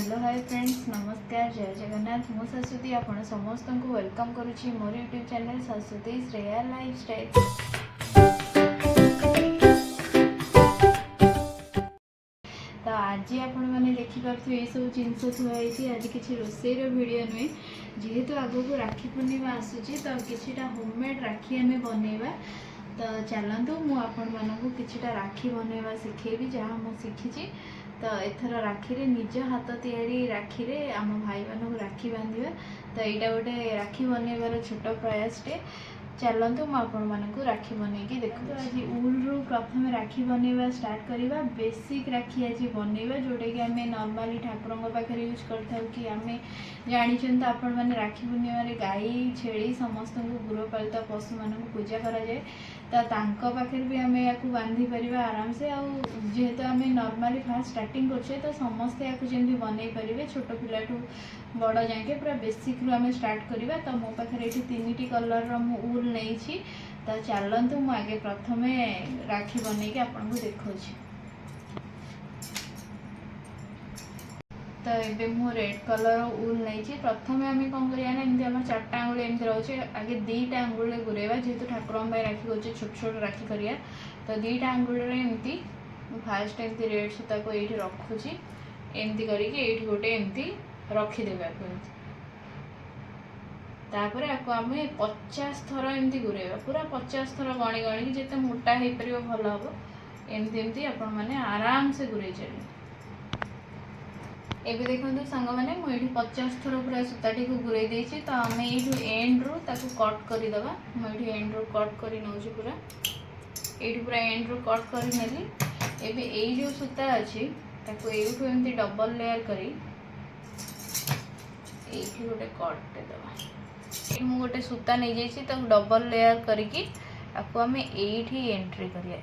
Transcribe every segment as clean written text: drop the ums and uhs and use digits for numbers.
Hello hi friends नमस्कार जय जगन्नाथ मु सरस्वती आपण समस्त को वेलकम करुच्ची मोर YouTube channel Saraswati rare lifestyle. तो आज आपण मैंने देखिपे ये सब जिनस थुआई आज किसी रोसईर वीडियो नुहे जेहेतु आग को राखी पूर्णिमा आसूची तो किछिटा होममेड राखी आम बनइबा। तो चलतु मुझे किछिटा राखी बनइबा शिखेबी जहाँ मुझे शिखी। तो एथर राखी रे निज हाथ तैयारी राखी रे आम भाई मानक राखी बांधिबा। तो यहाँ गोटे राखी बनइबार छोट प्रयासटे चलतु मुझे राखी बनईकी देखो। आज उल रु प्रथम राखी बनइबा स्टार्ट करवा। बेसिक राखी आज बनइबा जोटा कि आम नॉर्मली ठाकुर पाखे यूज कर कि आम जानी आपण मैंने राखी पूर्णिमा गाई छेली समस्त गृहपालित पशु मानक पूजा करा जाए। तो तांको पाखे भी आम या बांधि पार आराम से जेहेतु आम नॉर्मली फास्ट स्टार्टिंग कर तो समस्ते या जमी बनई पारे छोट पिलाठू बड़ जाए पूरा बेसिक रु आम स्टार्ट करवा। तो मो पाखे ये 3टी कलर उल नहीं। तो चलतु मु आगे प्रथम राखी बनईकी आपको देखा। तो ये मु रेड कलर उल नहीं। प्रथम आम कौन करा एमती आम 4टा आंगुल एमती रोचे आगे 2टा आंगुल गुरेवा जेहेतु ठाकुर राखी कर छोट छोट राखी करिया। तो 2टा आंगुल एमती फास्ट एमती रेड सूता को ये रखुची एमती करके गोटे एमती रखीदेवा। तापर आपको आम 50 थर एमती गुरेवा पूरा 50 थर गणी गणी जिते मोटा हो पार भल हम एमती एमती आपण मैंने आराम से गुरे चलिए। एबे देखो सांग मैंने मुझे 50 थर पूरा सूताटी को गुरे देछि। तो आम यू एंड रु कट करदे मुझे एंड रु कट कर नौ पूरा ये पूरा एंड रु कट कर नेली। एबे एई जो सूता अच्छी एठू एमती डबल लेयर करी एठी गोटे कट देवा। मु गोटे सूता नहीं जाइए तो डबल लेयर करके आपको आम एठी एंट्री करिया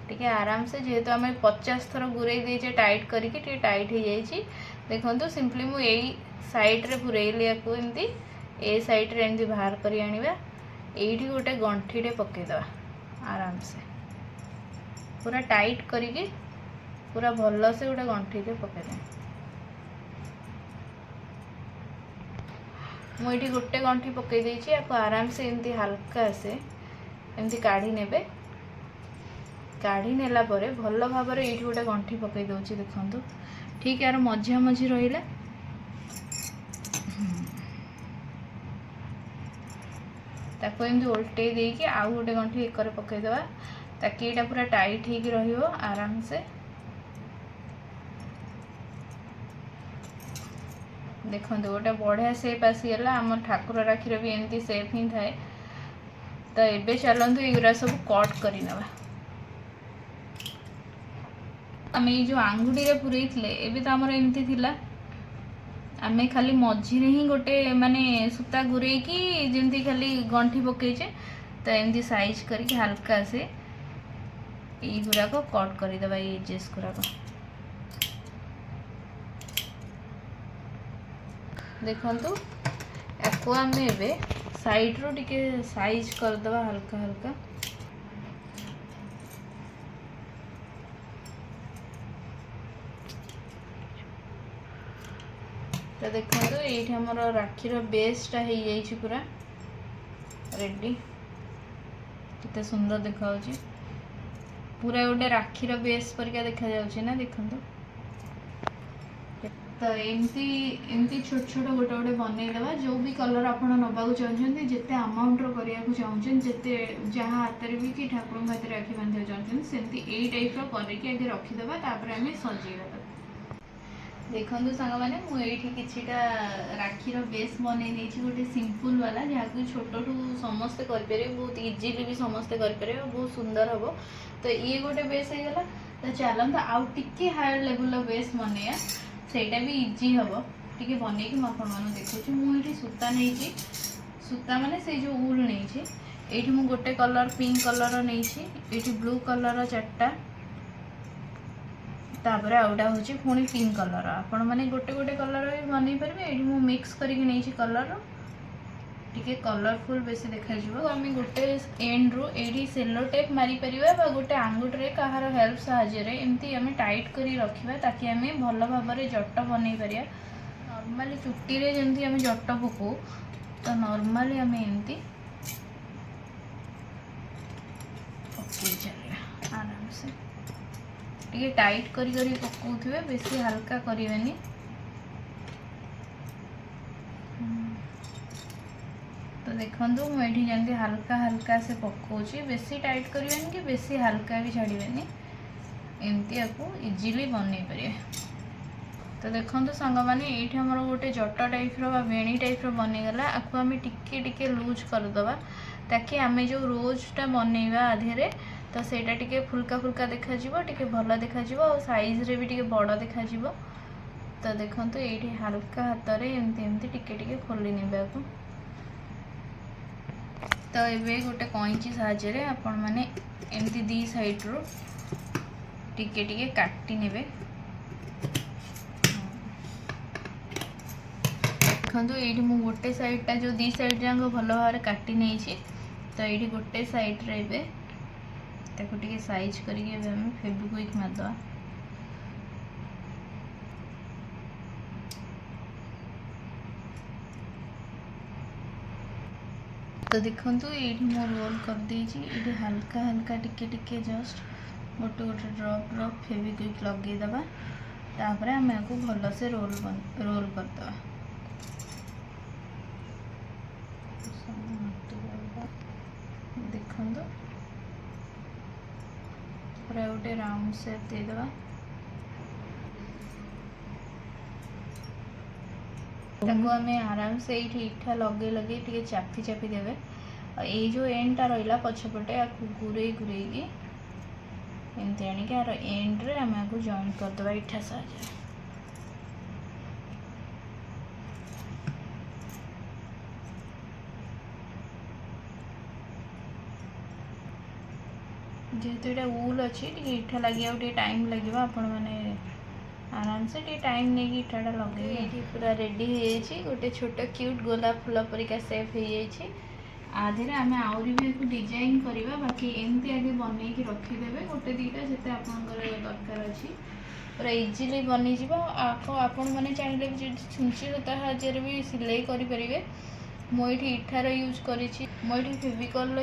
टे आराम से जेहेतु आम 50 थर गुरई देचे टाइट करके टाइट हो जाइए। देखो सिंपली मु यही साइड रे पुरेली या एमती ए साइड रे एमती बाहर करी आनिबा। एठी गोटे गंठीटे पकेदवा आराम से पूरा टाइट करके पूरा भल से गोटे गंठीटे पकेदे। मुझे गोटे गंठी पकई देछि आपको आराम से एमती हल्का से एमती काढ़ी नेबे। काढ़ी नेला परे भल भाव ये गोटे गंठी पकई दउछि देखंतु ठीक यार मझिया मझी रहिला। ताको एमती उल्टे देकी आउ गोटे गंठी एकरे पकई देबा ताकि एटा पूरा टाइट हेकी रहियो आराम से। देखो गोटे बढ़िया सेप आसीगला आम ठाकुर राखी भी एमती सेप ही थाए। तो ये चलतु युरा सब कट कर आम ये जो आंगुठी रे पुरई थे तो आमर एमती थिला आम खाली मझी ही गोटे माने सूता गुरे की जमती खाली गंठी पकईचे। तो एमती साइज करके हल्का से ये गुराक कट करदेवा ये एजेस गुराक। देखंतु याको आम ए साइड रो टिके साइज करदवा हल्का हल्का। तो देखंतु ये हमर राखीर बेसटा हो जाइए पूरा रेडी कितने सुंदर देखा पूरा गोटे राखीर बेस परिका देखा जाउछि ना देखंतु। तो एमती एमती छोट छोट गोटे गोटे बनईदेवा जो भी कलर आप नवाक चाहते जिते अमाउंटर करने चाहते जिते जहाँ हाथ भी कि ठाकुर हाथ राखी बांधा चाहते सेमती यही टाइप करके आगे रखीदेवा तापर आम सजेगा। देखो सांग मैंने मुझे किछिटा राखीर बेस बनई नहीं गोटे सिंपल वाला जहाँ छोटू समस्ते करें बहुत इजिली भी समस्ते करें बहुत सुंदर हम। तो ये गोटे बेस होगा। तो चलते आउ टिके हायर लेवल बेस बनैया सेटा भी इजी हम टी बनईकि मुझे देखो। मुझे सूता नहीं सूता माने से जो उल नहीं ये मु गोटे कलर पिंक कलर नहीं ये ब्लू कलर 4टा तापर आउटा हूँ पुणी पिंक कलर आपण मैंने गोटे गोटे कलर भी बनई पारे। ये मिक्स करके नहीं कलर टिके कलरफुल बेसी देखा आम गोटे एंड रू एडी सेलो टेप मारी परिबा गोटे आंगुठे कहार हेल्प साहाय्य एमती आम टाइट करी रखिबा ताकि आम भल भाव जट बन पारिया। नॉर्मली चुट्टी रे जमती आम जट पकौ तो नॉर्मली आम एमती पकई चलिए आराम से टिके टाइट करी करी पकाउथिबे बेसी हल्का करिवेनी। तो देखो मुझे जमी हल्का हल्का से पकाउची बेसी टाइट करिवेनी कि बेसी हल्का भी छाड़िबेनी एमती आपको इजीली बनई पारे। तो देखो सांग मैंने ये आमर गोटे जट टाइप बेणी टाइप बनीगला आपको आम टिके टिके लूज करदे ताकि आम जो रोजटा बनइबा आधे तो सेटा टिके फुल्का फुल्का देखा टिके भल देखा और साइज रे भी टिके बड़ देखा। तो देखो ये हल्का हाथ में एमती एमती टिके टिके खोली नेबा को। तो ये गोटे कैंची साहाय्य आपण मैंने एमती दी साइड रो टिके टिके काटी नेबे। देखो ये मु गोटे साइडटा जो दी साइड जाक भल भाव काटी नहीं तो ये गोटे साइड रे ताको साइज करके फेविक्विक मारदे। तो देखो ये मो रोल कर देची ये हल्का हल्का टिके टिके जस्ट गोटे गोटे ड्रॉप ड्रॉप फेविक्विक लगेदेबा तापर आम आपको भल से रोल करदे। देखो पूरा गोटे राउंड शेप देदेबा। ताको आम आराम से ये इठा लगे लगे टे चापी चापी देवे ये जो एंडटा रहा पछपटे आपको गुरई गुरई एमती आणिक यार एंड रे आम आपको जॉइन करदे इठा साहाय्य। जेहेतु यहाँ वूल अच्छी इठा लगे टाइम लगे आपण मैंने आराम से टाइम नहीं इटाटा लगे। ये पूरा रेडी हो गोटे छोट क्यूट गोलाप फूल परिका सेप हो जाए आधे आम आहरी भी डिजाइन करवा बाकी एमती आगे बनई रखीदे गोटे दीटा जिते आपंकर दरकार अच्छी पूरा इजिली बनीज आपण मैंने चाहिए भी छुंची सूता साहाय्य भी सिलाई करें। मुझे इठार यूज करी मुझे फेविकल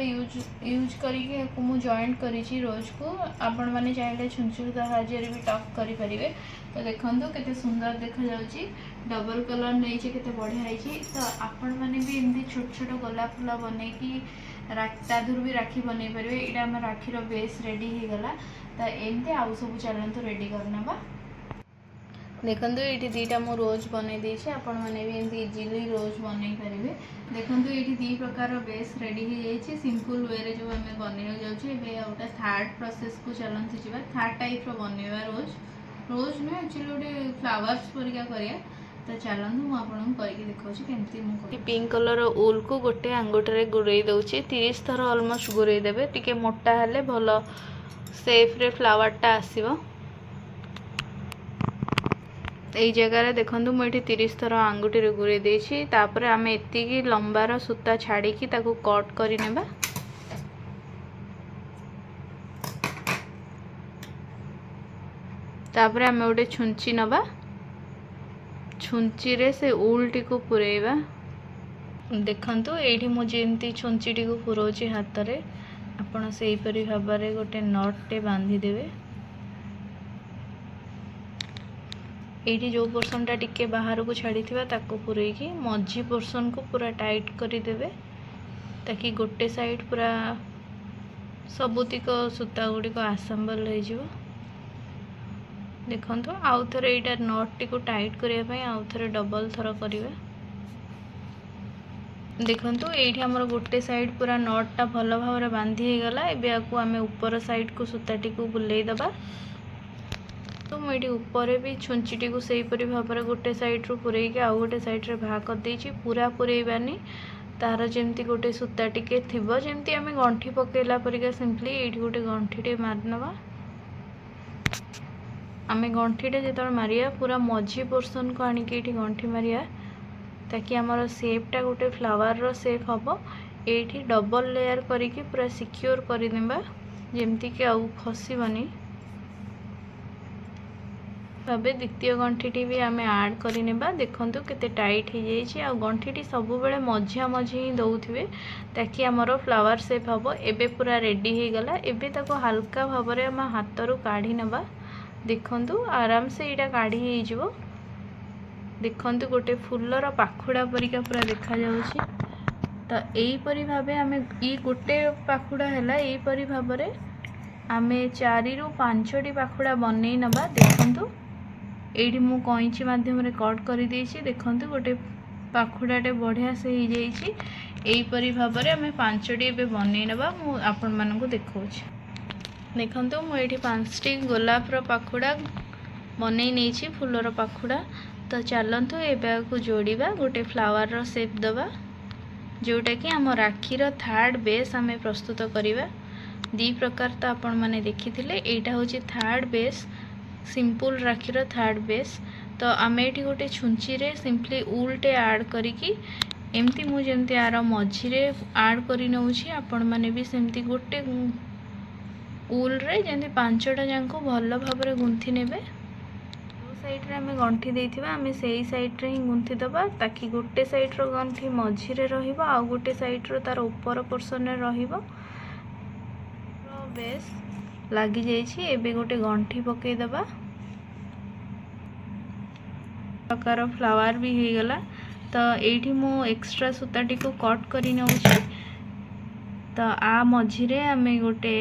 यूज करके मु जॉइंट करी रोज को आपण मैंने चाहिए छुंची सूता साहाय्य भी टक करें। तो देखो केते सुंदर देखा जाउची डबल कलर नहीं केते बढ़िया है। तो आपण मैंने भी एमती छोट छोट गोलाप फूल बन कि तादूर भी राखी बनई पारे। यहाँ आम राखीर बेस रेडी हो गला तो एमती आउ सब चलते रेडी करना। देखो ये दीटा मु रोज बनई देछि आपण मैंने भी एमती इजिली रोज बनई पारे। देखो ये दी प्रकार बेस रेडी हो जाए सिंपल वे रे जो आम बनई जाऊे गोटे थर्ड प्रोसेस को चलते जावा थर्ड टाइप बनवा रोज रोज नुह एक्चुअली गोटे फ्लावर्स परिका करिया। तो चलतु मुझे करके देखा पिंक कलर ऊल को गोटे आंगुठे गुड़े दूसरी 30 थर ऑलमोस्ट गुड़े देवे टिके मोटा हेले भल सेफ रे फ्लावरटा आसीबो। यही जगह देखो मुझे 30 थर आंगुठी गुड़े देछि तापर आम एति लंबार सूता छाड़ी कट कर नेबा। तापर आम गोटे छुंची नवा छुंची रे से ऊल टी को पुरेबा। देखंतु एठी मुझे एमती छुंची टी को पुरोची हाथ रे आपण सेही परि भाव रे गोटे नट टे बांधी देबे। एठी जो पोर्शन टा टिके बाहर को छाड़ी थिबा ताको पुरेकी मझी पोर्शन को पूरा टाइट करी देबे ताकि गोटे साइड पूरा सबुतिक सूता गुड़ी को आसेम्बल हो जिवो। देखो आउ थे यहाँ नट टी को टाइट करने आउ थे डबल थर करेंगे। देखो ये आमर गोटे साइड पूरा नटा भल भाव बांधी गला एबे आपको आम ऊपर साइड को सूताटी को बुले दबा। तो मुझे ऊपर भी छुंचीटी को सहीपरी भाव में गोटे साइड रू पुरेक आउ गोटे साइड रे भाग कर देछि पूरा पुरेबानी तार जमती गोटे सूता टिके थिबो जमती आम गंठी पकेला परिका सिंपली ये गोटे गंठीटे मारनवा। आम गंठीटे जो मारिया पूरा मझी पोर्सन को आणिक गंठी मारिया ताकि आमर सेपटा गोटे फ्लावर रो सेप हम। ये डबल लेयर करके पूरा सिक्योर करदेबा जमती कि आउ खसबनी भाव। द्वितीय गंठी भी आम आड करनेबा। देखूँ केते टाइट हो जाइए आ गंठी सब बेले मझिया मझी ही दौथे ताकि आमर फ्लावर सेप हम। एबे पूरा रेडी हो गला। एबे ताको हल्का भाव में आम हाथ रू काढ़ी नबा। देखूँ आराम से यहाँ काढ़ी हो। देखूँ गोटे फूलर पाखुड़ा परिका पूरा देखा जाउछि। तो यहीपरी भाव आम ये गोटे पाखुड़ा है यहीपरी भाव में आम 4 ରୁ 5ଟି पाखुड़ा बनई नबा। देखूँ ये मु कैंची मध्यम कट कर देछि। देखूँ गोटे पाखुड़ाटे बढ़िया से हो जाइए। यहीपरी भाव में आम 5टी बनई नबा। मु आपण मानकु देखौछि। देखूँ मुझे 5टी गोलापर पाखुड़ा बनई नहीं फूलर पाखुड़ा। तो चलतु एवं जोड़ा गोटे फ्लावर रो सेप दबा जोटा कि आम राखीर थर्ड बेस आम प्रस्तुत करवा। दी प्रकार तो आपण मैंने देखी यहाँ हूँ थर्ड बेस सिंपल राखीर थर्ड बेस। तो आम ये गोटे छुंची रे सिंपली उल्टे आड करिकी एमती मुझे यार मझीरे आड कर नौछि। आपण मैंने भी सेमती गोटे उल रे जमी 5टा जाक भल भाव में गुंथि नेबे। जो साइड रे आम गंठी देथिबा आम से साइड रे ही गुंथि दबा ताकि गोटे साइड रो गंठी मझीरे रहिबो आ गोटे साइड रो तार ऊपर पोर्शन रे रहिबो। बेस लगी जाइए। एबे गोटे गंठी पकई दबा। प्रकार फ्लावर भी हो गला। तो ये मु एक्स्ट्रा सूताटी को कट कर नौछि। तो आ मझीरे आम गोटे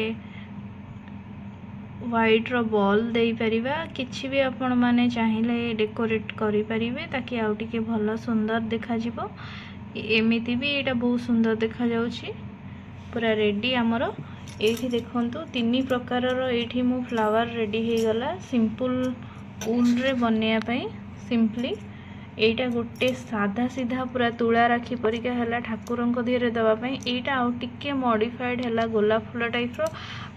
व्हाइट रो बॉल दे परिबा। किछि भी आपण माने चाहिए डेकोरेट करि परिबे ताकि आउ टिके भल सुंदर देखा जिवो। एमिति भी एटा बहुत सुंदर देखा जाउछि। पूरा रेडी आमर ये देखंतु 3 प्रकार ये मु फ्लावर रेडी हो गला सिंपल उल रे बनैया पई। सिंपली एटा गोटे साधा सीधा पूरा तुला राखी परिका है ठाकुर धीरे दवापाई। यहाँ आउ टिके मॉडिफाइड है गोलाप फूल टाइप रो।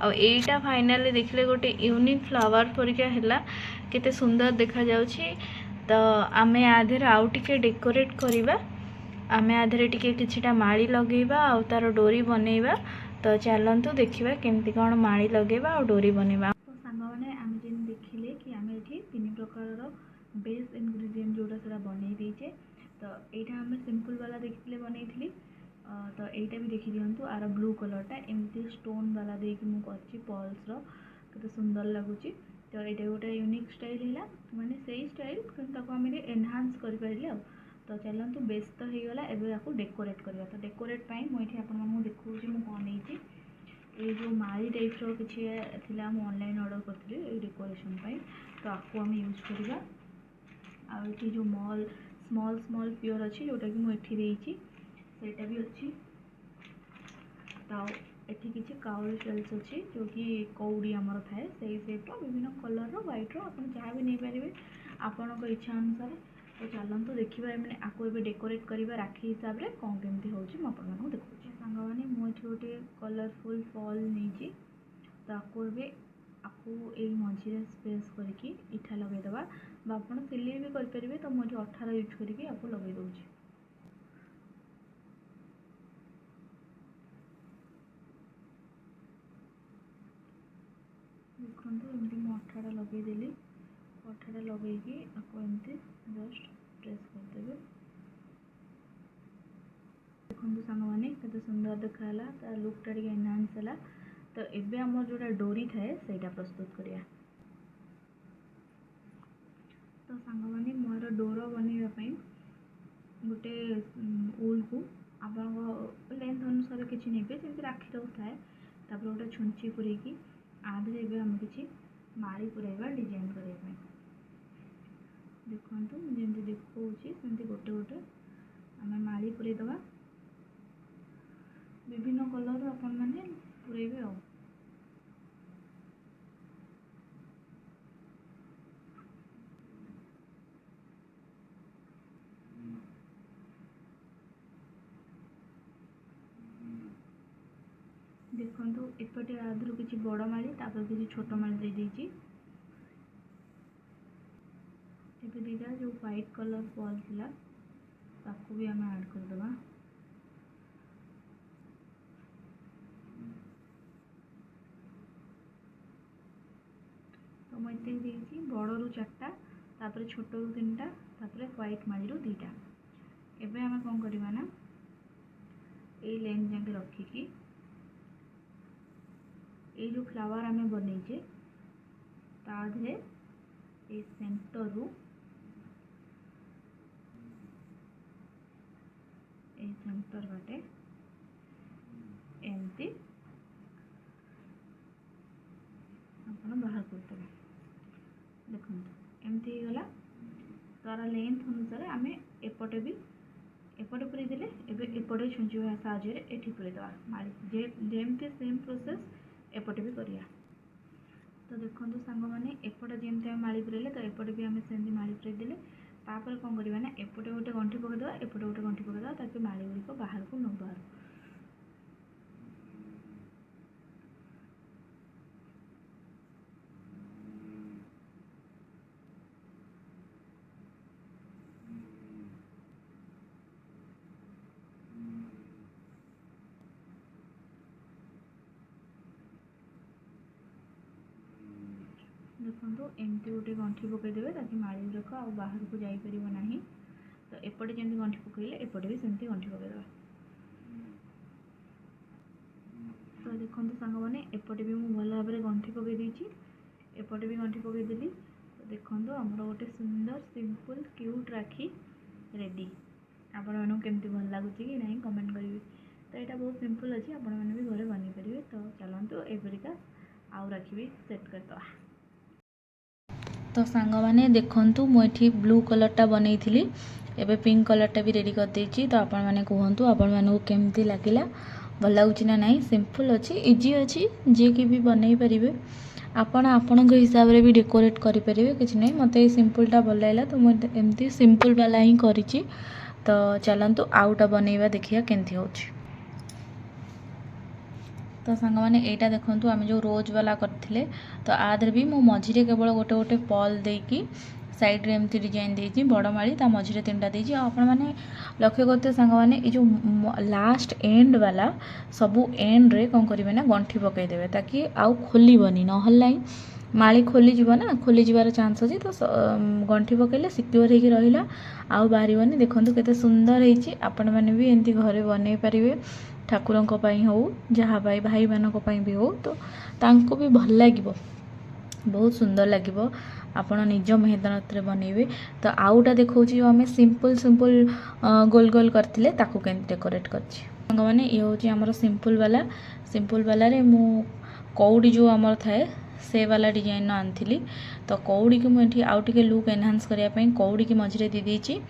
आ एटा फाइनली देखले गोटे यूनिक फ्लावर परिका है केते सुंदर देखा जाउछि। तो आमे आधे आउ टिके डेकोरेट करवा। आमे आधे टिके किछिटा माली लगेबा आ तार डोरी बनैबा। तो चलतु देखा केमती कौन माली लगेबा और डोरी बनैबा। तो सांग मैंने आम जेन देखिले कि आम ये 3 प्रकार बेस इनग्रेडिएंट जोड़ा सारा बनई दीचे। तो यहाँ आम सिंपल वाला देखते बनई। तो यहाँ भी देखी दिंतु आर ब्लू कलरटा एमती स्टोन वाला देकी मु करछि पर्ल्स रो केते सुंदर लगुची। तो ये गोटे यूनिक स्टाइल है माने सही स्टाइल किंतु आम एनहांस कर पारे। तो चलतु बेस तो हो गला। एबे आपको डेकोरेट करवा। तो डेकोरेट पाई मुझे आपको देखा मुझे कौन नहीं ये जो माली टाइप रो किछि थिला मु ऑनलाइन ऑर्डर करथि डेकोरेशन पाई। तो आपको आम यूज करवा। आ जो मॉल स्मॉल स्मॉल प्योर अच्छी जोटा कि मुझे देती सेटा भी अच्छी। तो एठी किछि काउल शेल्स अच्छी जो कि कौड़ी आमर थाए से सेप विभिन्न कलर व्हाइट रो आप जहाँ भी नहीं पारे आपण इच्छा अनुसार। तो चलतु देखा मैंने आपको ए डेकोरेट करवा राखी हिसाब से कौन केमती हो देखा। सांग मैंने मुझे गोटे कलरफुल फल नहीं। तो आपको ए आपको ये मझीरे स्पेस करके इठा लगेदबा आप सिलाई भी करेंगे। तो मुझे 18 यूज करके आपको लगे दूसरी। देखो एमती मुझे 18 लगेदेली 18 लगे आपको एमती जस्ट प्रेस करदे। देखो सांग मैंने केते सुंदर देखा लुकटा टे एनहांस है। तो एबे आम जोड़ा डोरी थाए सेटा प्रस्तुत करिया। तो सांग मैंने मोर डोर बनवाई गोटे उल को आप लेंथ अनुसार किसी ने जमी राखी थाए। गोटे छुंची पूरेकी आधे आम कि माड़ी पुराइबा डिजाइन करने। देखु जमी देखा सेमती गोटे गोटे आम माड़ी पुरेदबा विभिन्न कलर आपण मैंने पुरेबे आ। देखो एपटे आधर किसी बड़ माली किसी छोट माली दे दीजिए। दीटा जो व्हाइट कलर बॉल थिला ताकू भी आम ऐड करदे। तो मुझे देखिए बड़ू 4टा तापर छोटू 3टा तापर व्हाइट माली 2टा। एबे आम कौन करवा ना ये लेंथ जाके रखिकी ये जो फ्लावर आम बनईचे ताधे ये सेंटर रू ये सेंटर बाटे एमती अपन बाहर करते देखो एमती गला तार लेंथ अनुसार आम एपटे भी एपटे पूरी देले एपटे छुंचुआ साहाଯ୍ୟରେ एठी पूरी दवा माली जेमती सेम प्रोसेस एपटे भी करिया। तो देखो सांग मैंने एपटे जमी आम माली पूरेले तो एपटे भी आम सेमती माली पूरे देले तापर कौन करवा ना एपटे गोटे गंठी पकईदे एपटे गोटे गंठी पकईदे ताकि माली गुड़िक बाहर को न बाहर। देखो एमती गोटे गंठी पकईदे ताकि माली गुड़िक आ बाहर को जापर ना। तो एपटे जमी गंठी पकईले एपटे भी सेमती गंठी पकईदे। तो देखो सांग मैंने एपटे भी मुझे भल भाव में गंठी पकई देती एपटे भी गंठी पकईदेली। तो देखो आमर गोटे सुंदर सिंपल क्यूट राखी रेडी। आपण मानू केमती भल लगुच कि नहीं कमेंट करेंगे। तो यहाँ बहुत सिंपल अच्छी आपण मैंने भी घरे बन पारे। तो चलतु एपरिका आउ राखी भी सेट करदे। तो सांग मैंने देखु मुझे ब्लू कलरटा बनई थी एबे पिंक कलरटा भी रेडी कर देछि। तो आपण मैंने कहतु आपण मानू केमती लगिला भल लगुच ना नहीं। सिंपल अच्छी इजी अच्छी जी कि भी बनई पारे आपण आपण हिसाब से भी डेकोरेट करें किसी नहीं। मत सिंपलटा भल लगा तो मुझे एमती सिंपल वाला ही करी। तो चलतु आउटा बनइबा देखिया केमती होछि। तो सांग मैंने यहाँ देखूँ आम जो रोज वाला करते तो आधे भी मो मझे केवल गोटे गोटे पल देकी साइड रे एमती डिजाइन देती बड़ माली ता मझे 3टा देती। आपण मैंने लक्ष्य करते सांग मैंने ये जो लास्ट एंड वाला सबू एंड रे कौन करेंगे ना गंठी पकईदे ताकि आउ खोलबनी ना माली खोलीज ना खोली जबार चान्स अच्छी। तो गंठी पकईले सिक्योर होकर रहा आउ बाहरनी। देखो केते सुंदर होती आपण मैंने भी एमती घरे बनई पारे ठाकुरों हो जहाँ भाई मानों भी हो तो तांको भी भल लगे बहुत सुंदर लगे आपण निज मेहनत रे बनइबे। तो आउटा देखो जो आम सिंपल सिंपल गोल गोल करते ताकू के डेकोरेट कर मैंने ये हूँ आमर सिंपल वाला रे मु कौड़ी जो आमर थाए से वाला डिजाइन आनी। तो कौड़ी की मुझे आउ टे लुक एनहांस करने कौड़ी की मझे दे देछि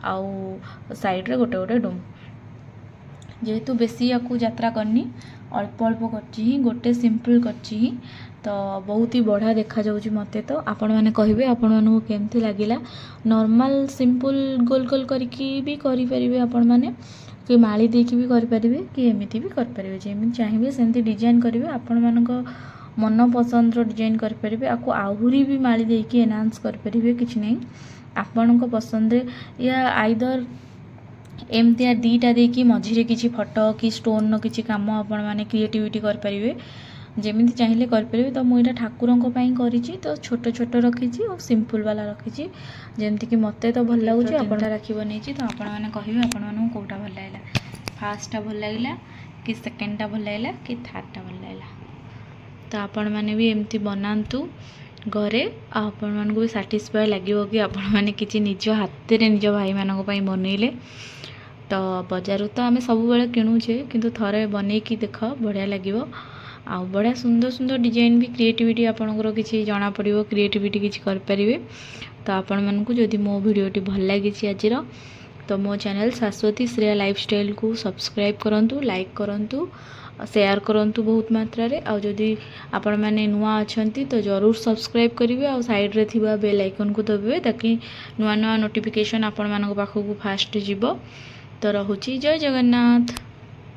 आउ साइड रे गोटे गोटे डुम जेहेतु बेसी या यात्रा करनी अल्प अल्प कर गोटे सिंपल कर तो बहुत ही बढ़िया देखा जाउछि मते। तो आपण मैंने कहिबे आपण मानू केमती लागिला। नॉर्मल सिंपल गोल गोल करके भी करि परिबे आपण माने कि माली देकी भी करि परिबे कि एमिति भी कर परिबे जेमि चाहिबे सेमती डिजाइन करिवे आपण मानको मन पसंद रो डिजाइन कर परिबे। आकु आहुरी भी माली देकी एनहांस कर परिबे किछ नै आपणको पसंद रे या आइदर एमती 2टा देकी मझिरे किछि फोटो कि स्टोन नो किछि काम आपण माने क्रिएटिविटी कर परिबे जेमिति चाहिए करें। तो मुझे ठाकुरों करी तो छोट छोट रखी और सिंपल वाला रखी जमती कि मत तो भल लगुच आप राखी बनई। तो आपण मैंने कहे आपण कौटा भल लगा फास्टा भल लगे कि सेकेंडटा भल लगा कि थर्डटा भल लगा। तो आपण मैंने भी एमती बनातु घरे आपण मानक भी सैटिस्फाई लगे कि आपण मैंने किसी निज हाथ में निज भाई मानक बनइले। तो बजार तो आम सब बेले किणुचे किंतु थरे बनईकी देख बढ़िया लगे आ बढ़िया सुंदर सुंदर डिजाइन भी क्रिएटिविटी आपंकर किसी जना पड़ो क्रिएटिविटी किसी करें। तो आपण मानक जदि मो भिडियोटी भल लगी आज तो मो चैनल शाश्वती श्रेया लाइफस्टाइल को सब्सक्राइब करूँ लाइक करूँ शेयर करूँ बहुत मात्रा रे। आ जदि आपण मैंने नुआ अच्छा तो जरूर सब्सक्राइब करेंगे आ साइड रे थिबा बेल आइकन को दबावे ताकि नुआ नुआ नोटिफिकेशन आपण मानक पाखक फास्ट जीव। तो रहुची जय जगन्नाथ।